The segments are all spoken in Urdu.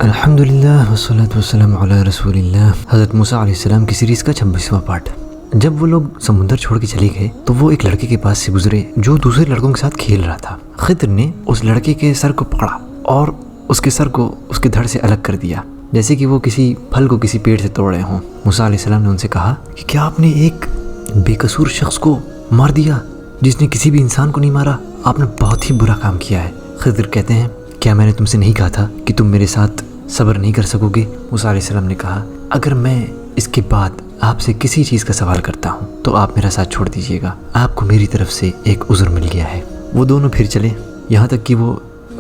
الحمدللہ والصلاۃ والسلام علی رسول اللہ۔ حضرت موسیٰ علیہ السلام کی سیریز کا 26واں پارٹ۔ جب وہ لوگ سمندر چھوڑ کے چلے گئے تو وہ ایک لڑکے کے پاس سے گزرے جو دوسرے لڑکوں کے ساتھ کھیل رہا تھا۔ خضر نے اس لڑکے کے سر کو پکڑا اور اس کے سر کو اس کے دھڑ سے الگ کر دیا، جیسے کہ وہ کسی پھل کو کسی پیڑ سے توڑ رہے ہوں۔ موسیٰ علیہ السلام نے ان سے کہا کہ کیا آپ نے ایک بے قصور شخص کو مار دیا جس نے کسی بھی انسان کو نہیں مارا؟ آپ نے بہت ہی برا کام کیا ہے۔ خضر کہتے ہیں کیا میں نے تم سے نہیں کہا تھا کہ تم میرے ساتھ صبر نہیں کر سکو گے؟ موسیٰ علیہ السلام نے کہا اگر میں اس کے بعد آپ سے کسی چیز کا سوال کرتا ہوں تو آپ میرا ساتھ چھوڑ دیجیے گا، آپ کو میری طرف سے ایک عذر مل گیا ہے۔ وہ دونوں پھر چلے یہاں تک کہ وہ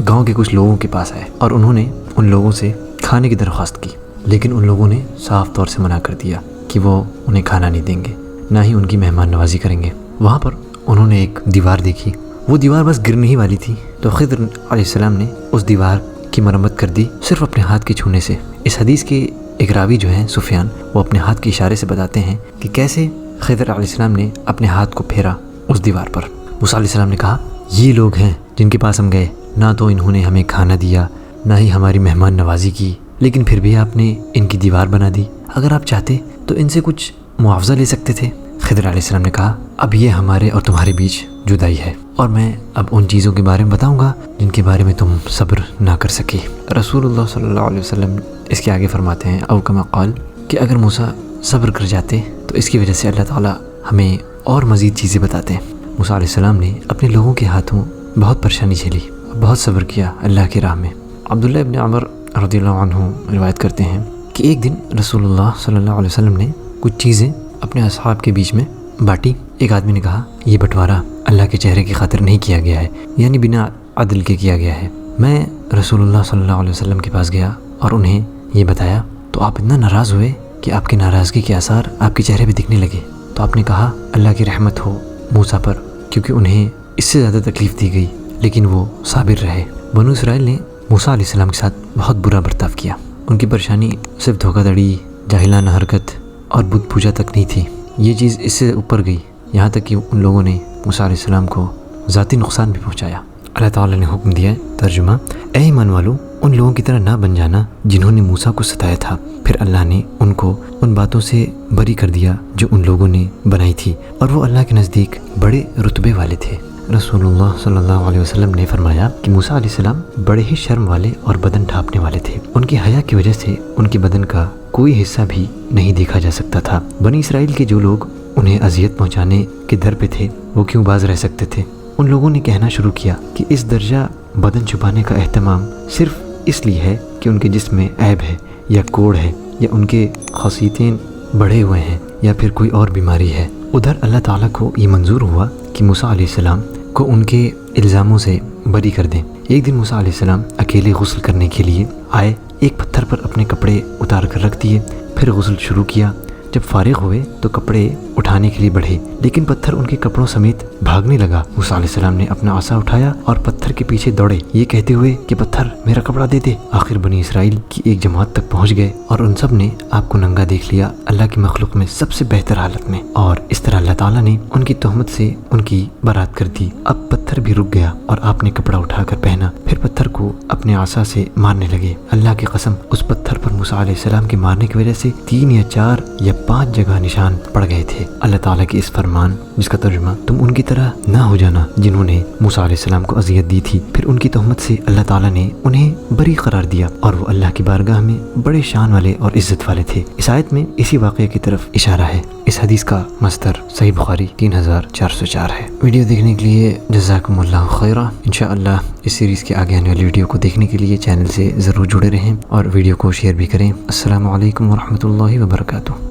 گاؤں کے کچھ لوگوں کے پاس آئے اور انہوں نے ان لوگوں سے کھانے کی درخواست کی، لیکن ان لوگوں نے صاف طور سے منع کر دیا کہ وہ انہیں کھانا نہیں دیں گے، نہ ہی ان کی مہمان نوازی کریں گے۔ وہاں پر انہوں نے ایک دیوار دیکھی، وہ دیوار بس گرنے ہی والی تھی، تو خضر علیہ السلام نے اس دیوار کی مرمت کر دی صرف اپنے ہاتھ کے چھونے سے۔ اس حدیث کے ایک راوی جو ہیں سفیان، وہ اپنے ہاتھ کے اشارے سے بتاتے ہیں کہ کیسے خضر علیہ السلام نے اپنے ہاتھ کو پھیرا اس دیوار پر۔ موسیٰ علیہ السلام نے کہا یہ لوگ ہیں جن کے پاس ہم گئے، نہ تو انہوں نے ہمیں کھانا دیا نہ ہی ہماری مہمان نوازی کی، لیکن پھر بھی آپ نے ان کی دیوار بنا دی۔ اگر آپ چاہتے تو ان سے کچھ معاوضہ لے سکتے تھے۔ خضر علیہ السلام نے کہا اب یہ ہمارے اور تمہارے بیچ جدائی ہے، اور میں اب ان چیزوں کے بارے میں بتاؤں گا جن کے بارے میں تم صبر نہ کر سکے۔ رسول اللہ صلی اللہ علیہ وسلم اس کے آگے فرماتے ہیں او کما قال کہ اگر موسیٰ صبر کر جاتے تو اس کی وجہ سے اللہ تعالیٰ ہمیں اور مزید چیزیں بتاتے ہیں۔ موسیٰ علیہ السلام نے اپنے لوگوں کے ہاتھوں بہت پریشانی جھیلی، بہت صبر کیا اللہ کی راہ میں۔ عبداللہ ابن عمر رضی اللہ عنہ روایت کرتے ہیں کہ ایک دن رسول اللہ صلی اللہ علیہ وسلم نے کچھ چیزیں اپنے اصحاب کے بیچ میں بانٹی۔ ایک آدمی نے کہا یہ بٹوارہ اللہ کے چہرے کی خاطر نہیں کیا گیا ہے، یعنی بنا عدل کے کیا گیا ہے۔ میں رسول اللہ صلی اللہ علیہ وسلم کے پاس گیا اور انہیں یہ بتایا تو آپ اتنا ناراض ہوئے کہ آپ کی ناراضگی کے آثار آپ کے چہرے پہ دکھنے لگے۔ تو آپ نے کہا اللہ کی رحمت ہو موسیٰ پر، کیونکہ انہیں اس سے زیادہ تکلیف دی گئی لیکن وہ صابر رہے۔ بنو اسرائیل نے موسیٰ علیہ السلام کے ساتھ بہت برا برتاؤ کیا۔ ان کی پریشانی صرف دھوکہ دڑی، جاہلانہ حرکت اور بت پوجا تک نہیں تھی، یہ چیز اس سے اوپر گئی، یہاں تک کہ ان لوگوں نے موسیٰ علیہ السلام کو ذاتی نقصان بھی پہنچایا۔ اللہ تعالیٰ نے حکم دیا ہے، ترجمہ اے ایمان والو ان لوگوں کی طرح نہ بن جانا جنہوں نے موسیٰ کو ستایا تھا، پھر اللہ نے ان کو ان باتوں سے بری کر دیا جو ان لوگوں نے بنائی تھی، اور وہ اللہ کے نزدیک بڑے رتبے والے تھے۔ رسول اللہ صلی اللہ علیہ وسلم نے فرمایا کہ موسیٰ علیہ السلام بڑے ہی شرم والے اور بدن ڈھانپنے والے تھے، ان کی حیا کی وجہ سے ان کے بدن کا کوئی حصہ بھی نہیں دیکھا جا سکتا تھا۔ بنی اسرائیل کے جو لوگ انہیں اذیت پہنچانے کے در پہ تھے وہ کیوں باز رہ سکتے تھے؟ ان لوگوں نے کہنا شروع کیا کہ اس درجہ بدن چھپانے کا اہتمام صرف اس لیے ہے کہ ان کے جسم میں عیب ہے یا کوڑ ہے یا ان کے خصیتین بڑھے ہوئے ہیں یا پھر کوئی اور بیماری ہے۔ ادھر اللہ تعالیٰ کو یہ منظور ہوا کہ موسیٰ علیہ السلام کو ان کے الزاموں سے بری کر دیں۔ ایک دن موسیٰ علیہ السلام اکیلے غسل کرنے کے لیے آئے، ایک پتھر پر اپنے کپڑے اتار کر رکھ دیے، پھر غسل شروع کیا۔ جب فارغ ہوئے تو کپڑے اٹھانے کے لیے بڑھے، لیکن پتھر ان کے کپڑوں سمیت بھاگنے لگا۔ موسیٰ علیہ السلام نے اپنا عصا اٹھایا اور پتھر کے پیچھے دوڑے، یہ کہتے ہوئے کہ پتھر میرا کپڑا دے دے۔ آخر بنی اسرائیل کی ایک جماعت تک پہنچ گئے اور ان سب نے آپ کو ننگا دیکھ لیا، اللہ کی مخلوق میں سب سے بہتر حالت میں، اور اس طرح اللہ تعالیٰ نے ان کی تہمت سے ان کی برات کر دی۔ اب پتھر بھی رک گیا اور آپ نے کپڑا اٹھا کر پہنا، پھر پتھر کو اپنے عصا سے مارنے لگے۔ اللہ کی قسم اس پتھر پر موسیٰ علیہ السلام کے مارنے کی وجہ سے 3 یا 4 یا 5 جگہ نشان پڑ گئے تھے۔ اللہ تعالیٰ کے اس فرمان جس کا ترجمہ تم ان کی طرح نہ ہو جانا جنہوں نے موسیٰ علیہ السلام کو اذیت دی تھی، پھر ان کی تہمت سے اللہ تعالیٰ نے انہیں بری قرار دیا اور وہ اللہ کی بارگاہ میں بڑے شان والے اور عزت والے تھے۔ اس آیت میں اسی واقعے کی طرف اشارہ ہے۔ اس حدیث کا مصدر صحیح بخاری 3404 ہے۔ ویڈیو دیکھنے کے لیے جزاکم اللہ خیرہ۔ انشاءاللہ اس سیریز کے آگے آنے والی ویڈیو کو دیکھنے کے لیے چینل سے ضرور جڑے رہیں اور ویڈیو کو شیئر بھی کریں۔ السلام علیکم ورحمۃ اللہ وبرکاتہ۔